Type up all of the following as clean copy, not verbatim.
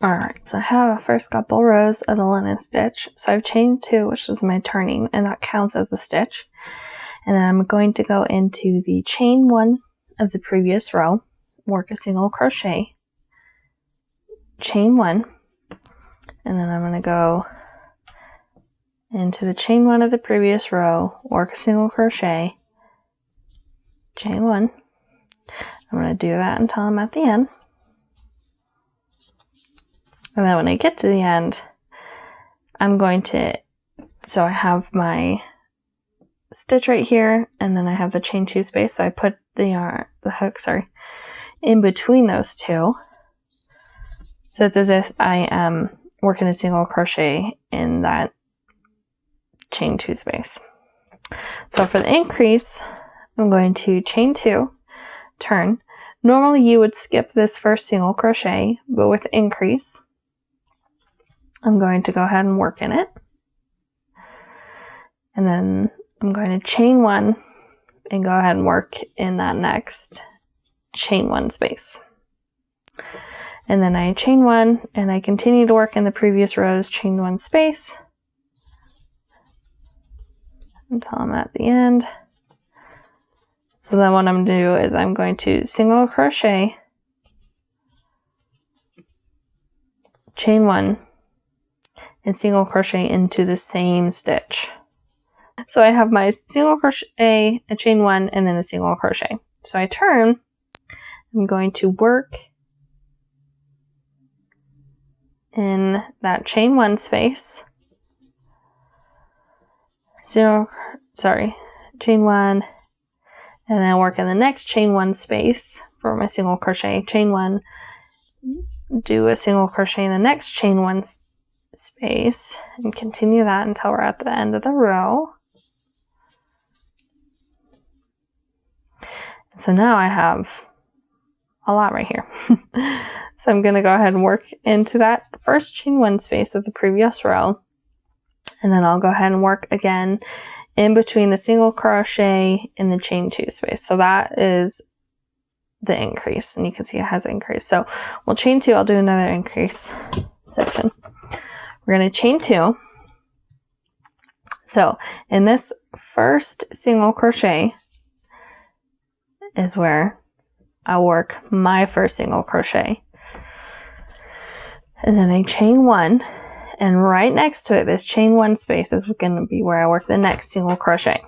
Alright, so I have a first couple rows of the linen stitch. So I've chained 2, which is my turning, and that counts as a stitch. And then I'm going to go into the chain 1 of the previous row, work a single crochet, chain 1, and then I'm going to go into the chain 1 of the previous row, work a single crochet, chain 1. I'm going to do that until I'm at the end. And then when I get to the end, I'm going to, so I have my stitch right here, and then I have the chain 2 space, so I put the hook, in between those two. So it's as if I am working a single crochet in that chain 2 space. So for the increase, I'm going to chain 2, turn. Normally you would skip this first single crochet, but with increase, I'm going to go ahead and work in it. And then I'm going to chain 1 and go ahead and work in that next chain 1 space. And then I chain 1 and I continue to work in the previous row's chain 1 space until I'm at the end. So then what I'm going to do is I'm going to single crochet, chain 1, and single crochet into the same stitch. So I have my single crochet, a chain 1, and then a single crochet. So I turn, I'm going to work in that chain 1 space, chain 1, and then work in the next chain 1 space for my single crochet, chain 1, do a single crochet in the next chain 1 space, and continue that until we're at the end of the row. So now I have a lot right here. So I'm going to go ahead and work into that first chain 1 space of the previous row, and then I'll go ahead and work again in between the single crochet in the chain 2 space. So that is the increase, and you can see it has increased. So we'll chain 2, I'll do another increase section. We're going to chain 2. So in this first single crochet is where I work my first single crochet. And then I chain 1, and right next to it, this chain 1 space is going to be where I work the next single crochet.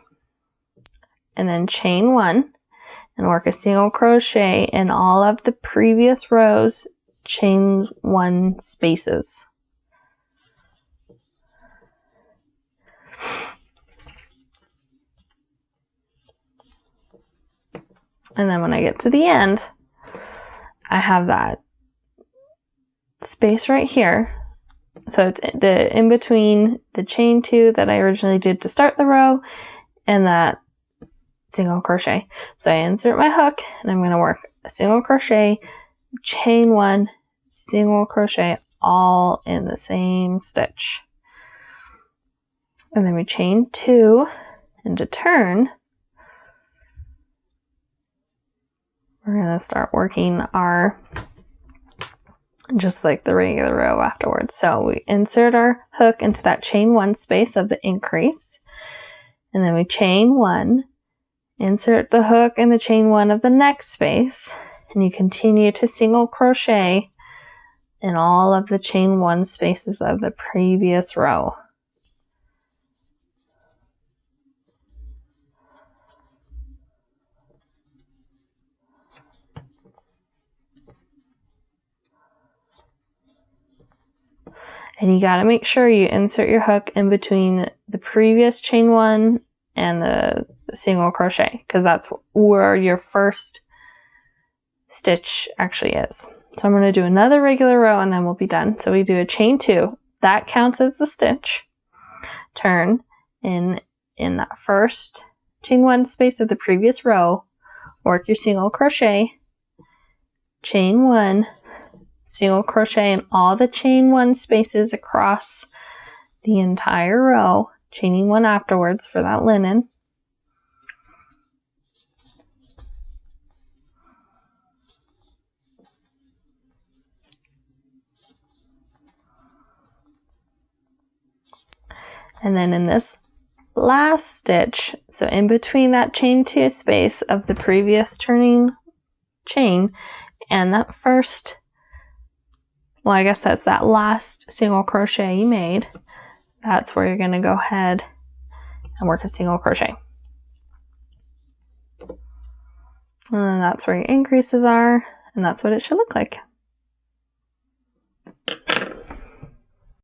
And then chain 1 and work a single crochet in all of the previous rows, chain 1 spaces. And then when I get to the end, I have that space right here. So it's the in between the chain 2 that I originally did to start the row and that single crochet. So I insert my hook and I'm going to work a single crochet, chain 1, single crochet, all in the same stitch. And then we chain 2, and to turn, we're going to start working our, just like the regular row afterwards. So we insert our hook into that chain 1 space of the increase, and then we chain 1, insert the hook in the chain 1 of the next space, and you continue to single crochet in all of the chain 1 spaces of the previous row. And you gotta make sure you insert your hook in between the previous chain 1 and the single crochet, because that's where your first stitch actually is. So I'm gonna do another regular row and then we'll be done. So we do a chain 2, that counts as the stitch. Turn in that first chain 1 space of the previous row, work your single crochet, chain 1, single crochet in all the chain 1 spaces across the entire row, chaining 1 afterwards for that linen. And then in this last stitch, so in between that chain 2 space of the previous turning chain and that first, well, I guess that's that last single crochet you made, that's where you're going to go ahead and work a single crochet. And then that's where your increases are, and that's what it should look like.